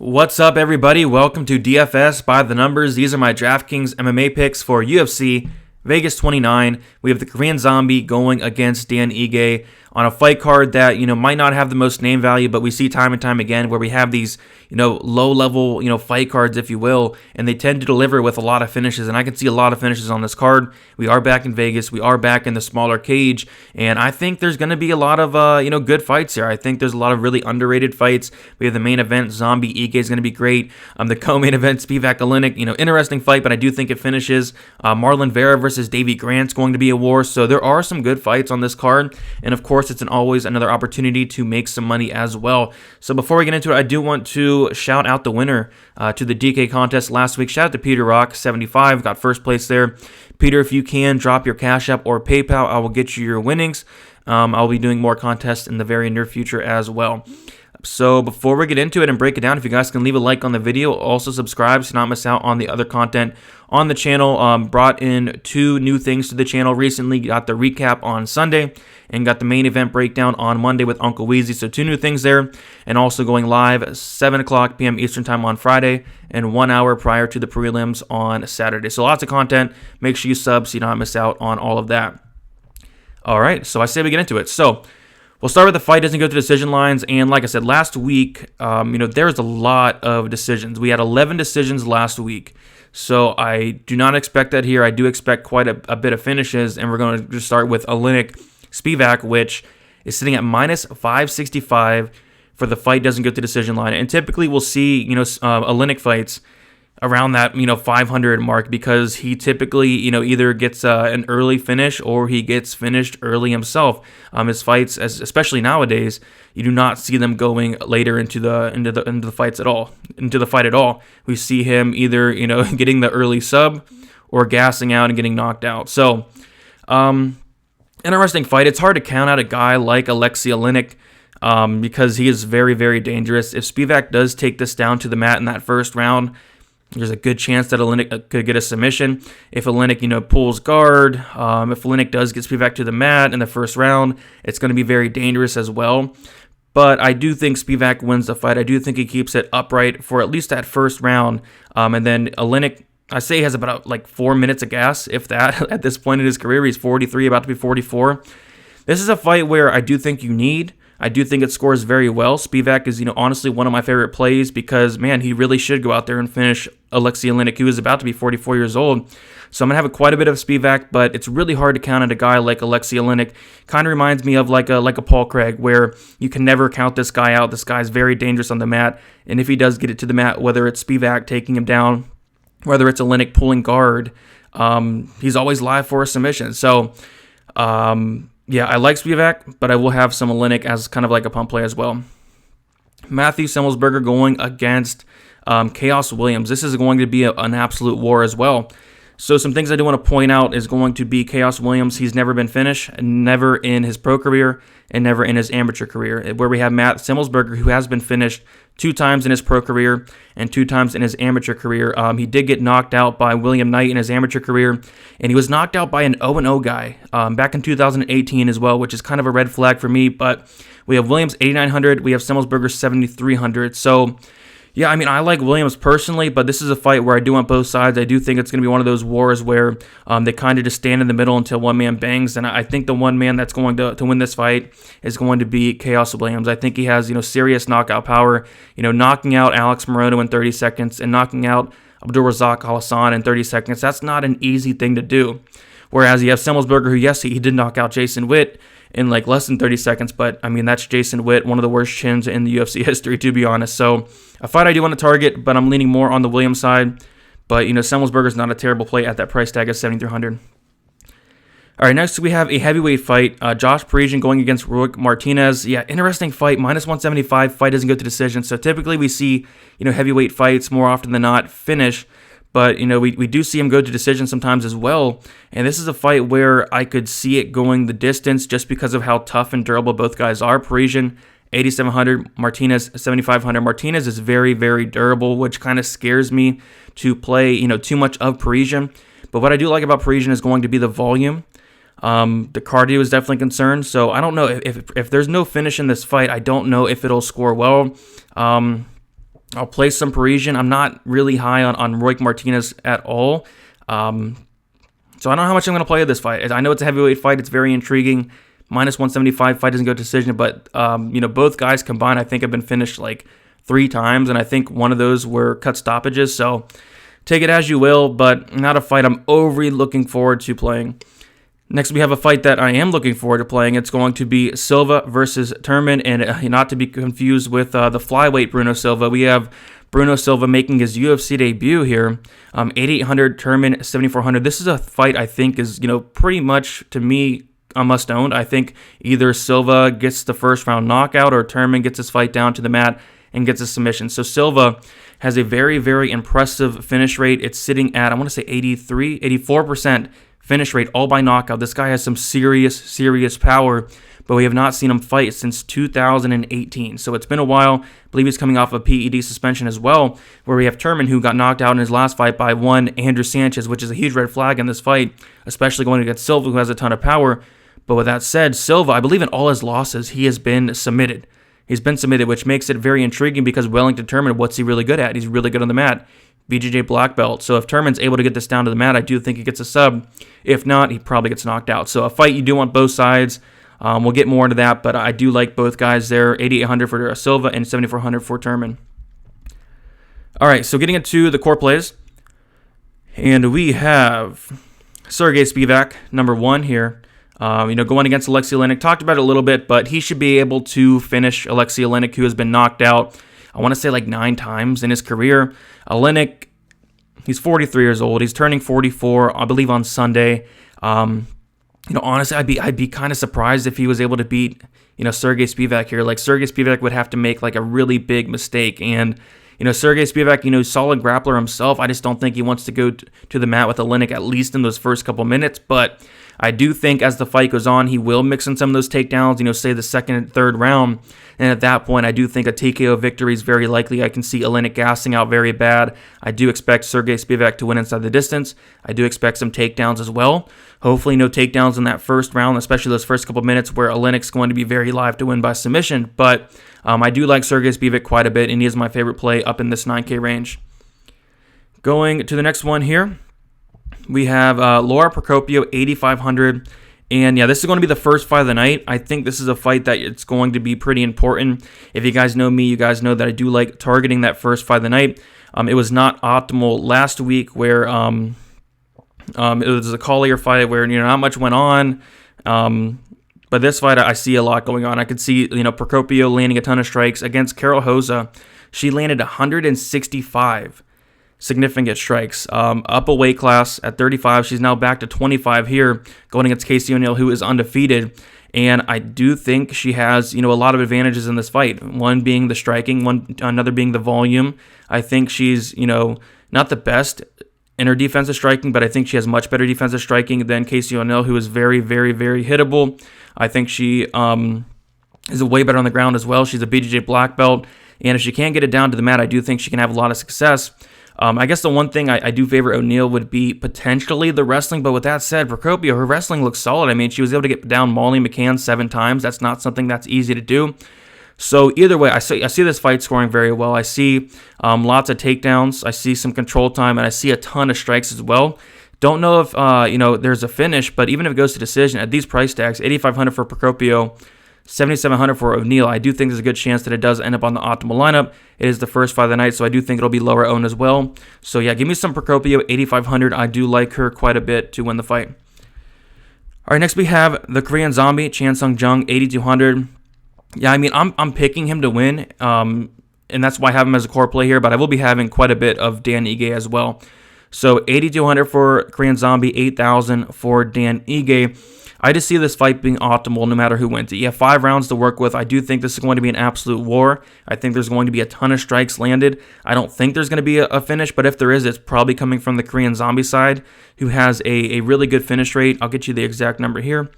What's up, everybody? Welcome to DFS by the Numbers. These are my Draftkings MMA picks for UFC Vegas 29. We have the Korean Zombie going against Dan Ige on a fight card that, might not have the most name value, but we see time and time again where we have these, low-level, fight cards, if you will, and they tend to deliver with a lot of finishes, and I can see a lot of finishes on this card. We are back in Vegas. We are back in the smaller cage, and I think there's going to be a lot of, good fights here. I think there's a lot of really underrated fights. We have the main event, Zombie Ige is going to be great. The co-main event, Spivak Olynyk, interesting fight, but I do think it finishes. Marlon Vera versus Davy Grant's going to be a war, so there are some good fights on this card, and of course, it's always another opportunity to make some money as well. So before we get into it, I do want to shout out the winner to the DK contest last week. Shout out to Peter Rock 75, got first place there. Peter, if you can drop your Cashapp or PayPal, I will get you your winnings. I'll be doing more contests in the very near future as well. So before we get into it and break it down, if you guys can leave a like on the video, also subscribe to not miss out on the other content on the channel. Brought in 2 new things to the channel recently. Got the recap on Sunday and got the main event breakdown on Monday with Uncle Weezy. So 2 new things there, and also going live at 7 o'clock p.m. Eastern time on Friday and 1 hour prior to the prelims on Saturday. So lots of content. Make sure you sub so you don't miss out on all of that. All right, so I say we get into it. So we'll start with the fight doesn't go to decision lines, and like I said, last week, there's a lot of decisions. We had 11 decisions last week, so I do not expect that here. I do expect quite a bit of finishes, and we're going to just start with Olynyk Spivak, which is sitting at minus 565 for the fight doesn't go to decision line, and typically we'll see, Olynyk fights around that 500 mark because he typically either gets an early finish or he gets finished early himself. His fights, especially nowadays, you do not see them going later into the fight at all. We see him either getting the early sub or gassing out and getting knocked out. So interesting fight. It's hard to count out a guy like Aleksandar Olynyk because he is very, very dangerous. If Spivak does take this down to the mat in that first round, there's a good chance that Olynyk could get a submission. If Olynyk, pulls guard, if Olynyk does get Spivak to the mat in the first round, it's going to be very dangerous as well. But I do think Spivak wins the fight. I do think he keeps it upright for at least that first round. And then Olynyk, I say he has about 4 minutes of gas, if that, at this point in his career. He's 43, about to be 44. This is a fight where I do think I do think it scores very well. Spivak is, honestly one of my favorite plays because, man, he really should go out there and finish Aleksandar Olynyk, who is about to be 44 years old. So I'm going to have quite a bit of Spivak, but it's really hard to count on a guy like Aleksandar Olynyk. Kind of reminds me of like a Paul Craig, where you can never count this guy out. This guy's very dangerous on the mat, and if he does get it to the mat, whether it's Spivak taking him down, whether it's Olynyk pulling guard, he's always live for a submission. So, yeah, I like Spivak, but I will have some Olynyk as kind of like a pump play as well. Matthew Semmelsberger going against Chaos Williams. This is going to be an absolute war as well. So some things I do want to point out is going to be Chaos Williams. He's never been finished, never in his pro career, and never in his amateur career. Where we have Matt Semmelsberger, who has been finished 2 times in his pro career and 2 times in his amateur career. He did get knocked out by William Knight in his amateur career, and he was knocked out by an 0-0 guy back in 2018 as well, which is kind of a red flag for me. But we have Williams 8,900, we have Semmelsberger 7,300. So yeah, I like Williams personally, but this is a fight where I do want both sides. I do think it's going to be one of those wars where they kind of just stand in the middle until one man bangs, and I think the one man that's going to win this fight is going to be Chaos Williams. I think he has, serious knockout power, knocking out Alex Morono in 30 seconds and knocking out Abdulrazak Al-Hassan in 30 seconds. That's not an easy thing to do. Whereas you have Semmelsberger, who, yes, he did knock out Jason Witt in less than 30 seconds, but that's Jason Witt, one of the worst chins in the UFC history, to be honest. So a fight I do want to target, but I'm leaning more on the Williams side. But Semmelsberger's not a terrible play at that price tag of 7,300. All right, next we have a heavyweight fight. Josh Parisian going against Roy Martinez. Yeah, interesting fight. Minus 175. Fight doesn't go to decision. So typically we see heavyweight fights more often than not finish. But, we do see him go to decision sometimes as well. And this is a fight where I could see it going the distance just because of how tough and durable both guys are. Parisian, 8,700. Martinez, 7,500. Martinez is very, very durable, which kind of scares me to play, too much of Parisian. But what I do like about Parisian is going to be the volume. The cardio is definitely concerned. So I don't know if there's no finish in this fight. I don't know if it'll score well. I'll play some Parisian. I'm not really high on Roy Martinez at all. So I don't know how much I'm going to play this fight. I know it's a heavyweight fight. It's very intriguing. Minus 175, fight doesn't go to decision, but both guys combined I think have been finished like 3 times, and I think one of those were cut stoppages. So take it as you will, but not a fight I'm overly looking forward to playing. Next, we have a fight that I am looking forward to playing. It's going to be Silva versus Turman, and not to be confused with the flyweight Bruno Silva. We have Bruno Silva making his UFC debut here. 8,800, Turman 7,400. This is a fight I think is, pretty much, to me, a must-own. I think either Silva gets the first round knockout or Turman gets his fight down to the mat and gets a submission. So Silva has a very, very impressive finish rate. It's sitting at, I want to say 84% finish rate, all by knockout. This guy has some serious power, but we have not seen him fight since 2018. So it's been a while. I believe he's coming off a PED suspension as well, where we have Turman, who got knocked out in his last fight by one Andrew Sanchez, which is a huge red flag in this fight, especially going against Silva, who has a ton of power. But with that said, Silva, I believe in all his losses, he has been submitted. He's been submitted, which makes it very intriguing because Wellington Turman, what's he really good at? He's really good on the mat. BJJ black belt. So if Turman's able to get this down to the mat, I do think he gets a sub. If not, he probably gets knocked out. So a fight you do want both sides. We'll get more into that, but I do like both guys there. 8,800 for Silva and 7,400 for Turman. All right, so getting into the core plays. And we have Sergey Spivak, number 1 here. Going against Aleksandar Olynyk. Talked about it a little bit, but he should be able to finish Aleksandar Olynyk, who has been knocked out, I want to say like 9 times in his career. Olynyk, he's 43 years old. He's turning 44, I believe, on Sunday. Honestly, I'd be kind of surprised if he was able to beat, Sergey Spivak here. Like, Sergey Spivak would have to make like a really big mistake. And, Sergey Spivak, solid grappler himself. I just don't think he wants to go to the mat with Olynyk, at least in those first couple minutes. But I do think as the fight goes on, he will mix in some of those takedowns, say the second and third round. And at that point, I do think a TKO victory is very likely. I can see Olynyk gassing out very bad. I do expect Sergey Spivak to win inside the distance. I do expect some takedowns as well. Hopefully no takedowns in that first round, especially those first couple minutes where Olynyk's going to be very live to win by submission. But I do like Sergey Spivak quite a bit, and he is my favorite play up in this 9K range. Going to the next one here, we have Laura Procopio, 8,500. And yeah, this is going to be the first fight of the night. I think this is a fight that it's going to be pretty important. If you guys know me, you guys know that I do like targeting that first fight of the night. It was not optimal last week where it was a Collier fight where not much went on. But this fight, I see a lot going on. I could see Procopio landing a ton of strikes against Carol Hoza. She landed 165 significant strikes. Up a weight class at 35. She's now back to 25 here, going against Casey O'Neill, who is undefeated. And I do think she has, a lot of advantages in this fight. One being the striking, another being the volume. I think she's, not the best in her defensive striking, but I think she has much better defensive striking than Casey O'Neill, who is very, very, very hittable. I think she is way better on the ground as well. She's a BJJ black belt. And if she can't get it down to the mat, I do think she can have a lot of success. I guess the one thing I do favor O'Neill would be potentially the wrestling, but with that said, Procopio, her wrestling looks solid. I mean, she was able to get down Molly McCann 7 times. That's not something that's easy to do. So either way, I see this fight scoring very well. I see lots of takedowns. I see some control time, and I see a ton of strikes as well. Don't know if there's a finish, but even if it goes to decision at these price tags, 8,500 for Procopio, 7,700 for O'Neill, I do think there's a good chance that it does end up on the optimal lineup. It is the first fight of the night, so I do think it'll be lower owned as well. So yeah, give me some Procopio, 8,500. I do like her quite a bit to win the fight. All right, next we have the Korean Zombie, Chan Sung Jung, 8,200. Yeah, I mean, I'm picking him to win, and that's why I have him as a core play here, but I will be having quite a bit of Dan Ige as well. So 8,200 for Korean Zombie, 8,000 for Dan Ige. I just see this fight being optimal no matter who wins it. You have 5 rounds to work with. I do think this is going to be an absolute war. I think there's going to be a ton of strikes landed. I don't think there's going to be a finish, but if there is, it's probably coming from the Korean Zombie side, who has a really good finish rate. I'll get you the exact number here.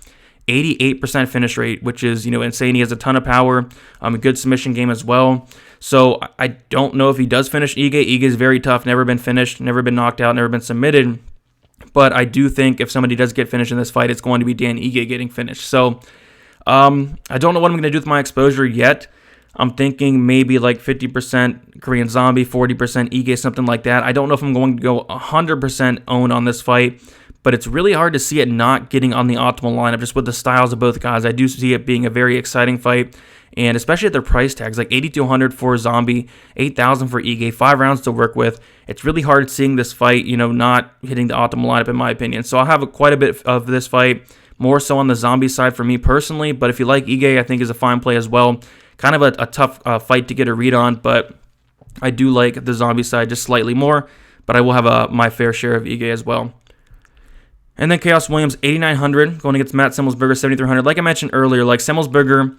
88% finish rate, which is, insane. He has a ton of power, a good submission game as well. So I don't know if he does finish Ige. Ige is very tough, never been finished, never been knocked out, never been submitted. But I do think if somebody does get finished in this fight, it's going to be Dan Ige getting finished. So I don't know what I'm going to do with my exposure yet. I'm thinking maybe like 50% Korean Zombie, 40% Ige, something like that. I don't know if I'm going to go 100% own on this fight, but it's really hard to see it not getting on the optimal lineup just with the styles of both guys. I do see it being a very exciting fight, and especially at their price tags, like 8,200 for Zombie, 8,000 for Ige, 5 rounds to work with. It's really hard seeing this fight, not hitting the optimal lineup in my opinion. So I'll have quite a bit of this fight, more so on the Zombie side for me personally, but if you like Ige, I think is a fine play as well. Kind of a tough fight to get a read on, but I do like the Zombie side just slightly more, but I will have my fair share of Ige as well. And then Khaos Williams, 8,900, going against Matt Semmelsberger, 7,300. Like I mentioned earlier, like Semmelsberger,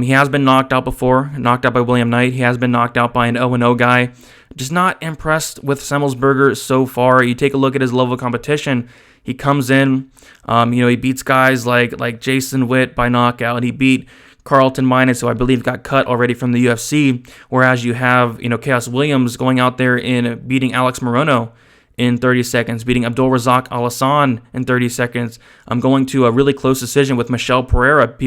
he has been knocked out before, knocked out by William Knight. He has been knocked out by an 0-0 guy. Just not impressed with Semmelsberger so far. You take a look at his level of competition. He comes in, he beats guys like Jason Witt by knockout. He beat Carlton Minus, who I believe got cut already from the UFC, whereas you have, Khaos Williams going out there and beating Alex Morono in 30 seconds, beating Abdulrazak Al-Hassan in 30 seconds. I'm going to a really close decision with Michel Pereira,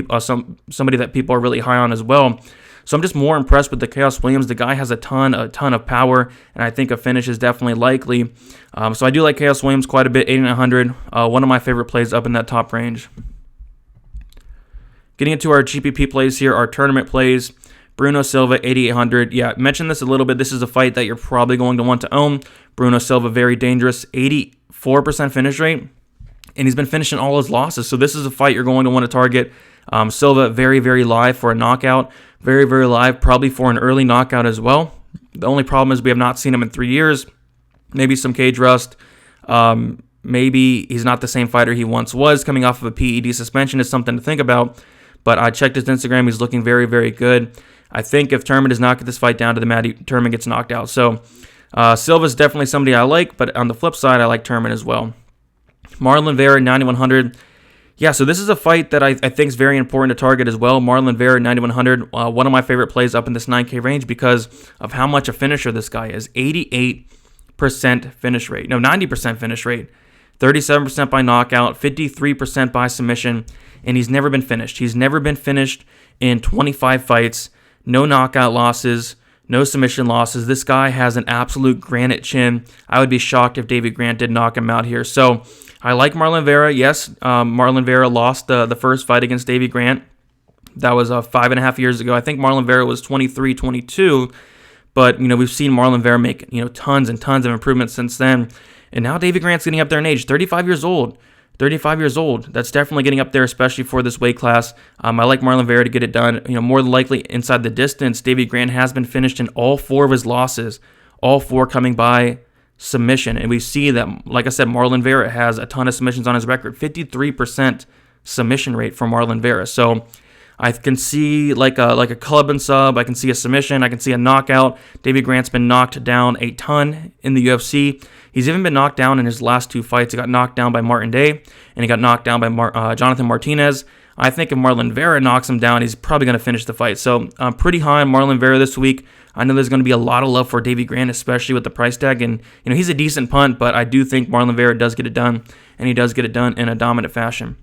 somebody that people are really high on as well. So I'm just more impressed with the Khaos Williams. The guy has a ton of power, and I think a finish is definitely likely. So I do like Khaos Williams quite a bit, 8,900. One of my favorite plays up in that top range. Getting into our GPP plays here, our tournament plays. Bruno Silva, 8,800. Yeah, I mentioned this a little bit. This is a fight that you're probably going to want to own. Bruno Silva, very dangerous, 84% finish rate, and he's been finishing all his losses. So this is a fight you're going to want to target. Silva, very, very live for a knockout. Very, very live, probably for an early knockout as well. The only problem is we have not seen him in 3 years. Maybe some cage rust. Maybe he's not the same fighter he once was. Coming off of a PED suspension is something to think about. But I checked his Instagram. He's looking very, very good. I think if Turman does not get this fight down to the mat, Turman gets knocked out. So Silva's definitely somebody I like, but on the flip side, I like Turman as well. Marlon Vera, 9,100. Yeah, so this is a fight that I think is very important to target as well. Marlon Vera, 9,100. One of my favorite plays up in this 9K range because of how much a finisher this guy is. 88% finish rate. No, 90% finish rate. 37% by knockout, 53% by submission, and he's never been finished. He's never been finished in 25 fights. No knockout losses, no submission losses. This guy has an absolute granite chin. I would be shocked if David Grant did knock him out here. So I like Marlon Vera. Yes, Marlon Vera lost the first fight against Davey Grant. That was 5.5 years ago. I think Marlon Vera was 23, 22. But, we've seen Marlon Vera make, tons and tons of improvements since then. And now Davey Grant's getting up there in age, 35 years old. 35 years old. That's definitely getting up there, especially for this weight class. I like Marlon Vera to get it done. More than likely inside the distance, Davey Grant has been finished in all 4 of his losses, all 4 coming by submission. And we see that, like I said, Marlon Vera has a ton of submissions on his record, 53% submission rate for Marlon Vera. So I can see like a club and sub. I can see a submission. I can see a knockout. Davey Grant's been knocked down a ton in the UFC. He's even been knocked down in his last 2 fights. He got knocked down by Martin Day, and he got knocked down by Jonathan Martinez. I think if Marlon Vera knocks him down, he's probably going to finish the fight. So I'm pretty high on Marlon Vera this week. I know there's going to be a lot of love for Davey Grant, especially with the price tag. And, he's a decent punt, but I do think Marlon Vera does get it done, and he does get it done in a dominant fashion.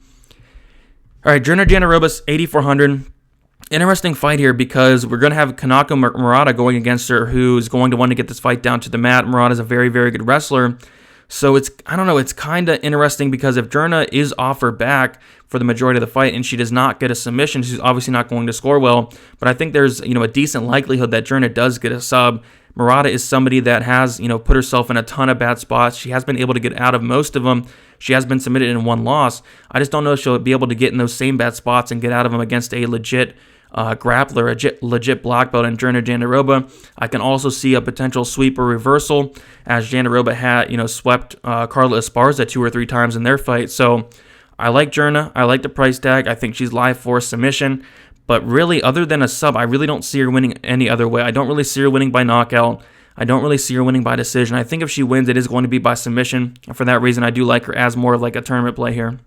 All right, Junior Janarobas, 8,400. Interesting fight here because we're going to have Kanako Murata going against her, who's going to want to get this fight down to the mat. Murata's a very, very good wrestler. So it's kind of interesting because if Jurna is off her back for the majority of the fight and she does not get a submission, she's obviously not going to score well. But I think there's, a decent likelihood that Jurna does get a sub. Murata is somebody that has, put herself in a ton of bad spots. She has been able to get out of most of them. She has been submitted in 1 loss. I just don't know if she'll be able to get in those same bad spots and get out of them against a legit grappler, a legit black belt in Jurna Jandiroba. I can also see a potential sweep or reversal as Jandiroba had, swept Carla Esparza 2 or 3 times in their fight. So I like Jurna. I like the price tag. I think she's live for a submission. But really, other than a sub, I really don't see her winning any other way. I don't really see her winning by knockout. I don't really see her winning by decision. I think if she wins, it is going to be by submission. And for that reason, I do like her as more of like a tournament play here.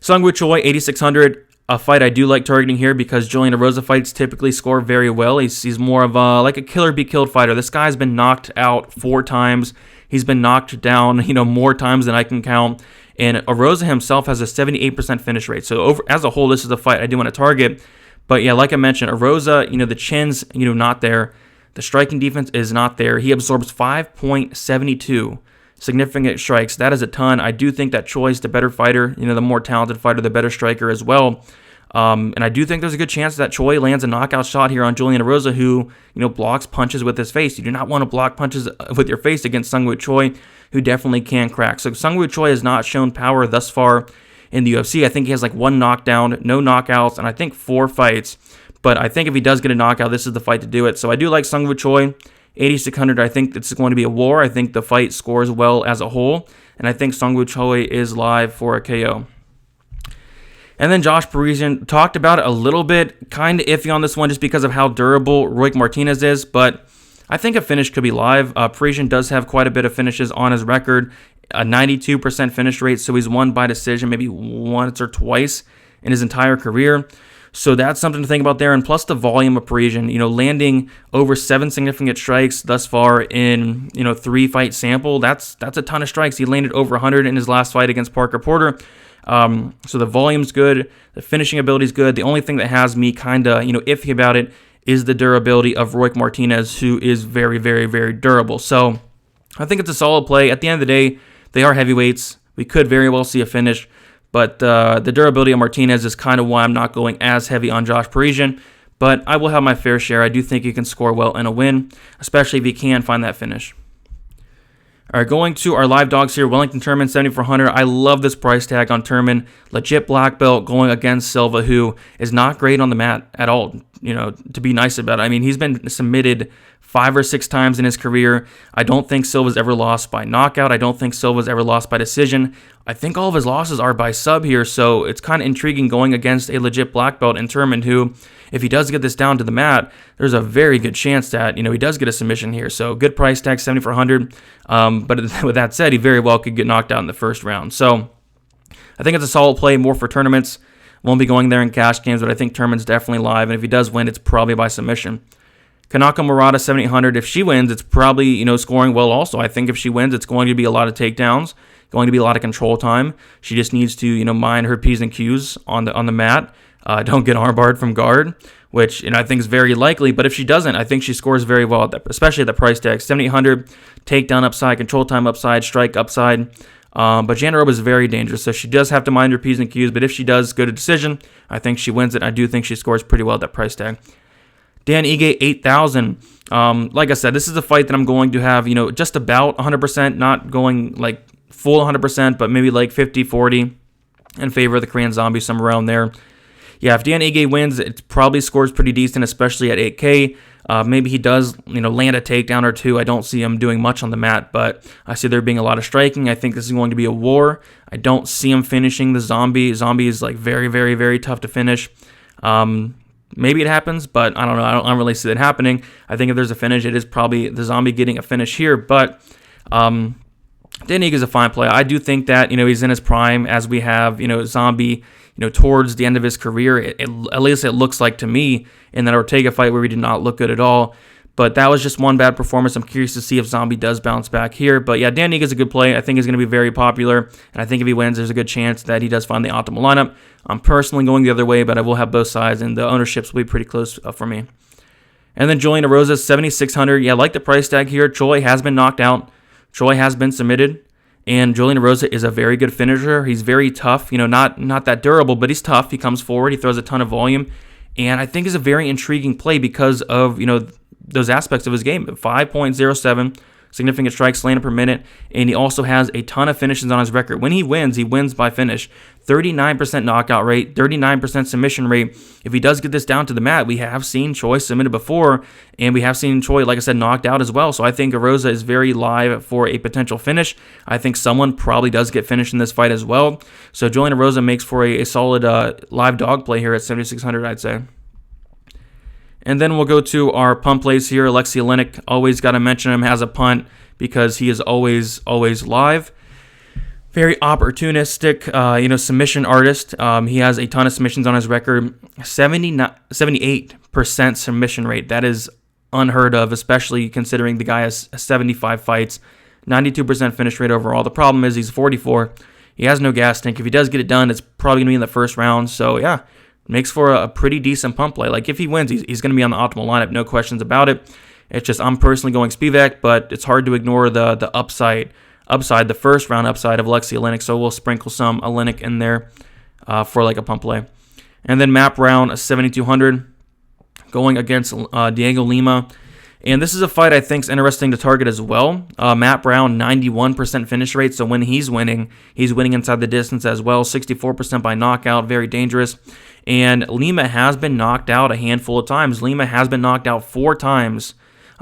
Sungwoo Choi, 8,600. A fight I do like targeting here because Julian Erosa fights typically score very well. He's more of like a killer be killed fighter. This guy's been knocked out 4 times. He's been knocked down, more times than I can count. And Erosa himself has a 78% finish rate. So as a whole, this is a fight I do want to target. But yeah, like I mentioned, Arroza, the chin's, not there. The striking defense is not there. He absorbs 5.72 significant strikes. That is a ton. I do think that Choi is the better fighter, the more talented fighter, the better striker as well. And I do think there's a good chance that Choi lands a knockout shot here on Julian Arroza, who, blocks punches with his face. You do not want to block punches with your face against Sungwoo Choi, who definitely can crack. So Sungwoo Choi has not shown power thus far in the UFC. I think he has like 1 knockdown, no knockouts, and I think 4 fights. But I think if he does get a knockout, this is the fight to do it. So I do like Sungwoo Choi. 8,600, I think it's going to be a war. I think the fight scores well as a whole. And I think Sungwoo Choi is live for a KO. And then Josh Parisian, talked about it a little bit. Kind of iffy on this one just because of how durable Roy Martinez is. But I think a finish could be live. Parisian does have quite a bit of finishes on his record. A 92% finish rate. So he's won by decision maybe once or twice in his entire career. So that's something to think about there. And plus the volume of Parisian, landing over 7 significant strikes thus far in, 3-fight sample. That's a ton of strikes. He landed over 100 in his last fight against Parker Porter. So the volume's good. The finishing ability's good. The only thing that has me kind of, iffy about it is the durability of Roy Martinez, who is very, very, very durable. So I think it's a solid play. At the end of the day, they are heavyweights. We could very well see a finish. But the durability of Martinez is kind of why I'm not going as heavy on Josh Parisian. But I will have my fair share. I do think he can score well in a win, especially if he can find that finish. All right, going to our live dogs here. Wellington Turman, 7,400. I love this price tag on Turman. Legit black belt going against Silva, who is not great on the mat at all, to be nice about it. I mean, he's been submitted 5 or 6 times in his career. I don't think Silva's ever lost by knockout. I don't think Silva's ever lost by decision. I think all of his losses are by sub here, so it's kind of intriguing going against a legit black belt in Turman, who, if he does get this down to the mat, there's a very good chance that, he does get a submission here. So good price tag, 7,400. But with that said, he very well could get knocked out in the first round. So I think it's a solid play, more for tournaments. Won't be going there in cash games, but I think Turman's definitely live, and if he does win, it's probably by submission. Kanako Murata, 7,800. If she wins, it's probably, scoring well also. I think if she wins, it's going to be a lot of takedowns, going to be a lot of control time. She just needs to, mind her P's and Q's on the mat. Don't get armbarred from guard, which, I think is very likely. But if she doesn't, I think she scores very well, especially at the price tag. 7,800, takedown upside, control time upside, strike upside. But Jandiroba is very dangerous, so she does have to mind her P's and Q's. But if she does go to decision, I think she wins it. I do think she scores pretty well at that price tag. Dan Ige, 8,000. Like I said, this is a fight that I'm going to have, just about 100%, not going like full 100%, but maybe like 50-40 in favor of the Korean Zombie, somewhere around there. Yeah, if Dan Ige wins, it probably scores pretty decent, especially at 8K. Maybe he does, land a takedown or 2. I don't see him doing much on the mat, but I see there being a lot of striking. I think this is going to be a war. I don't see him finishing the Zombie. Zombie is like very, very, very tough to finish. Maybe it happens, but I don't know. I don't really see it happening. I think if there's a finish, it is probably the Zombie getting a finish here. But Dan Ige is a fine play. I do think that, he's in his prime as we have, Zombie, towards the end of his career. At least it looks like to me in that Ortega fight where he did not look good at all. But that was just one bad performance. I'm curious to see if Zombie does bounce back here. But yeah, Dan Ige is a good play. I think he's going to be very popular. And I think if he wins, there's a good chance that he does find the optimal lineup. I'm personally going the other way, but I will have both sides, and the ownerships will be pretty close for me. And then Julian Arroza, 7,600. Yeah, I like the price tag here. Choi has been knocked out. Choi has been submitted. And Julian Arroza is a very good finisher. He's very tough. Not that durable, but he's tough. He comes forward. He throws a ton of volume. And I think is a very intriguing play because of, those aspects of his game. 5.07 significant strikes landed per minute, and he also has a ton of finishes on his record. When he wins by finish. 39% knockout rate, 39% submission rate. If he does get this down to the mat, we have seen Choi submitted before, and we have seen Choi, like I said, knocked out as well. So I think Arroza is very live for a potential finish. I think someone probably does get finished in this fight as well. So Julian Arroza makes for a solid live dog play here at 7,600, I'd say. And then we'll go to our punt plays here. Aleksandar Olynyk, always got to mention him, has a punt because he is always live. Very opportunistic, submission artist. He has a ton of submissions on his record. 78% submission rate. That is unheard of, especially considering the guy has 75 fights. 92% finish rate overall. The problem is he's 44. He has no gas tank. If he does get it done, it's probably going to be in the first round. So, yeah. makes for a pretty decent pump play. Like if he wins, he's going to be on the optimal lineup, no questions about it. It's just I'm personally going Spivak, but it's hard to ignore the upside, the first round upside of Aleksandar Olynyk. So we'll sprinkle some Olynyk in there for like a pump play. And then map round 7,200 going against Diego Lima. And this is a fight I think is interesting to target as well. Matt Brown, 91% finish rate. So when he's winning inside the distance as well. 64% by knockout, very dangerous. And Lima has been knocked out a handful of times. Lima has been knocked out 4 times.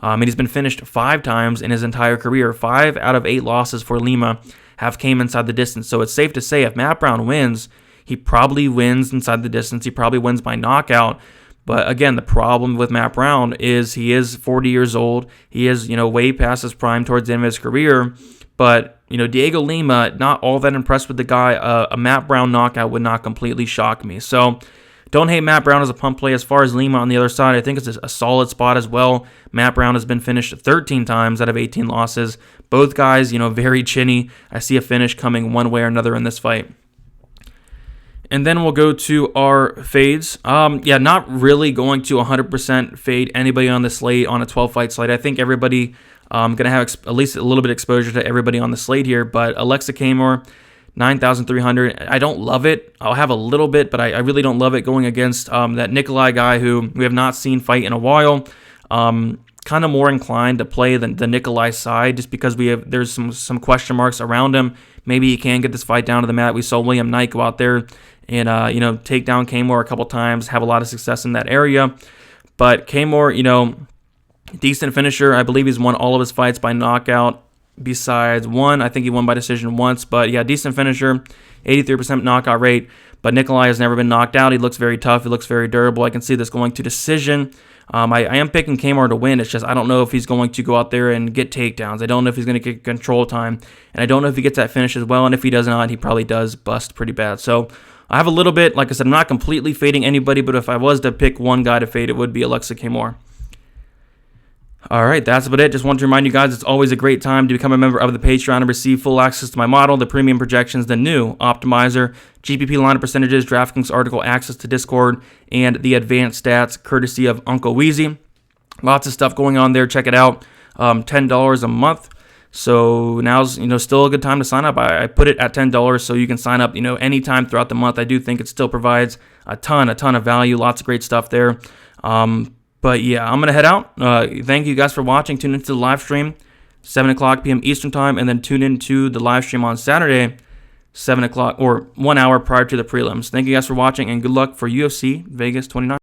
And he's been finished 5 times in his entire career. 5 out of 8 losses for Lima have came inside the distance. So it's safe to say if Matt Brown wins, he probably wins inside the distance. He probably wins by knockout. But again, the problem with Matt Brown is he is 40 years old. He is, way past his prime towards the end of his career. But, Diego Lima, not all that impressed with the guy. A Matt Brown knockout would not completely shock me. So don't hate Matt Brown as a pump play. As far as Lima on the other side, I think it's a solid spot as well. Matt Brown has been finished 13 times out of 18 losses. Both guys, very chinny. I see a finish coming one way or another in this fight. And then we'll go to our fades. Not really going to 100% fade anybody on the slate on a 12-fight slate. I think everybody going to have at least a little bit of exposure to everybody on the slate here. But Aleksandar, 9,300. I don't love it. I'll have a little bit, but I really don't love it going against that Nikolai guy who we have not seen fight in a while. Kind of more inclined to play the Nikolai side just because there's some question marks around him. Maybe he can get this fight down to the mat. We saw William Knight go out there and take down Kmore a couple times, have a lot of success in that area. But Kmore, decent finisher. I believe he's won all of his fights by knockout. Besides one, I think he won by decision once. But yeah, decent finisher, 83% knockout rate. But Nikolai has never been knocked out. He looks very tough. He looks very durable. I can see this going to decision. I am picking Kmore to win. It's just I don't know if he's going to go out there and get takedowns. I don't know if he's going to get control time. And I don't know if he gets that finish as well. And if he does not, he probably does bust pretty bad. So I have a little bit, like I said, I'm not completely fading anybody, but if I was to pick one guy to fade, it would be Aleksandar Kmore. All right, that's about it. Just wanted to remind you guys, it's always a great time to become a member of the Patreon and receive full access to my model, the premium projections, the new optimizer, GPP lineup percentages, Draftkings article, access to Discord, and the advanced stats, courtesy of Uncle Weezy. Lots of stuff going on there. Check it out. $10 a month. So now's still a good time to sign up. I put it at $10 so you can sign up anytime throughout the month. I do think it still provides a ton of value. Lots of great stuff there. But yeah, I'm going to head out. Thank you guys for watching. Tune into the live stream, 7 o'clock p.m. Eastern Time, and then tune into the live stream on Saturday, 7 o'clock or 1 hour prior to the prelims. Thank you guys for watching, and good luck for UFC Vegas 29.